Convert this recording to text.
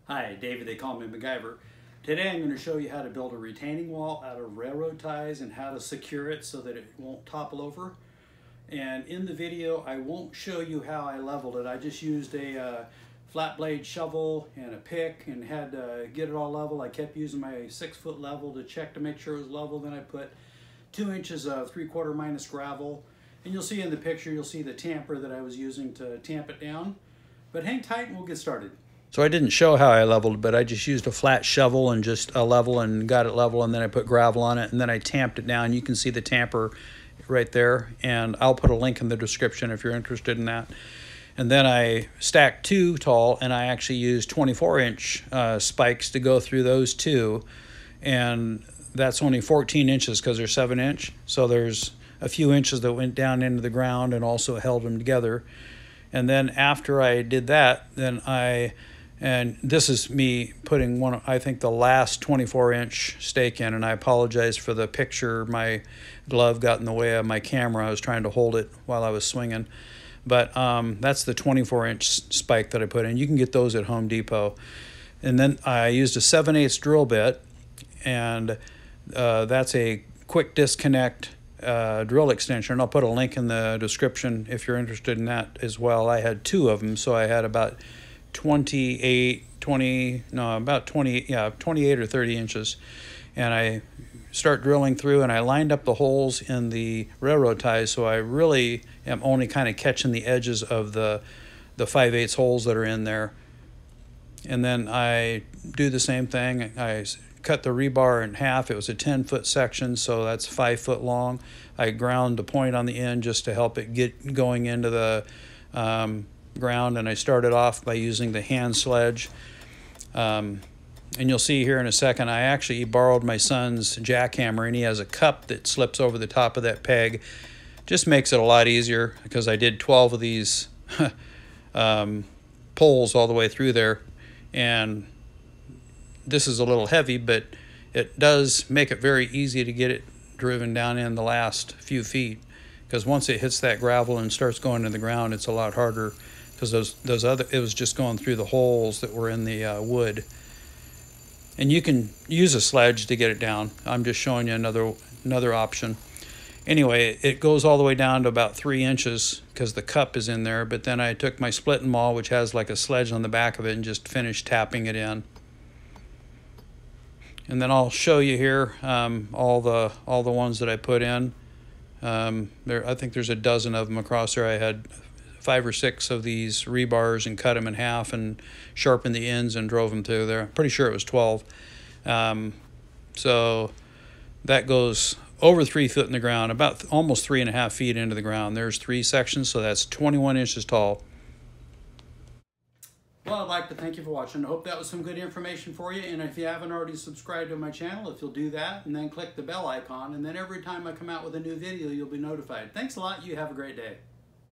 Hi, David, they call me MacGyver. Today I'm going to show you how to build a retaining wall out of railroad ties and how to secure it so that it won't topple over. And in the video I won't show you how I leveled it. I just used a flat blade shovel and a pick and had to get it all level. I kept using my 6-foot level to check to make sure it was level. Then I put 2 inches of 3/4 minus gravel. And you'll see in the picture, you'll see the tamper that I was using to tamp it down. But hang tight and we'll get started. So I didn't show how I leveled, but I just used a flat shovel and just a level and got it level, and then I put gravel on it, and then I tamped it down. You can see the tamper right there, and I'll put a link in the description if you're interested in that. And then I stacked 2 tall, and I actually used 24-inch spikes to go through those 2, and that's only 14 inches because they're 7-inch. So there's a few inches that went down into the ground and also held them together. And then after I did that, and this is me putting one, I think the last 24-inch stake in, and I apologize for the picture. My glove got in the way of my camera. I was trying to hold it while I was swinging. But that's the 24-inch spike that I put in. You can get those at Home Depot. And then I used a 7/8 drill bit, and that's a quick disconnect drill extension. I'll put a link in the description if you're interested in that as well. I had 2 of them, so I had about 28 or 30 inches, and I start drilling through, and I lined up the holes in the railroad ties, so I really am only kind of catching the edges of the 5/8 holes that are in there. And then I do the same thing. I cut the rebar in half. It was a 10-foot section, so that's 5 foot long. I ground the point on the end just to help it get going into the ground, and I started off by using the hand sledge. And you'll see here in a second, I actually borrowed my son's jackhammer, and he has a cup that slips over the top of that peg. Just makes it a lot easier because I did 12 of these poles all the way through there, and this is a little heavy, but it does make it very easy to get it driven down in the last few feet, because once it hits that gravel and starts going to the ground, it's a lot harder, because it was just going through the holes that were in the wood. And you can use a sledge to get it down. I'm just showing you another option. Anyway, it goes all the way down to about 3 inches because the cup is in there, but then I took my split and maul, which has like a sledge on the back of it, and just finished tapping it in. And then I'll show you here all the ones that I put in. I think there's a dozen of them across there. I had 5 or 6 of these rebars and cut them in half and sharpened the ends and drove them through there. I'm pretty sure it was 12. So that goes over 3 foot in the ground, about almost 3.5 feet into the ground. There's 3 sections, so that's 21 inches tall. Well, I'd like to thank you for watching. I hope that was some good information for you. And if you haven't already subscribed to my channel, if you'll do that and then click the bell icon, and then every time I come out with a new video, you'll be notified. Thanks a lot. You have a great day.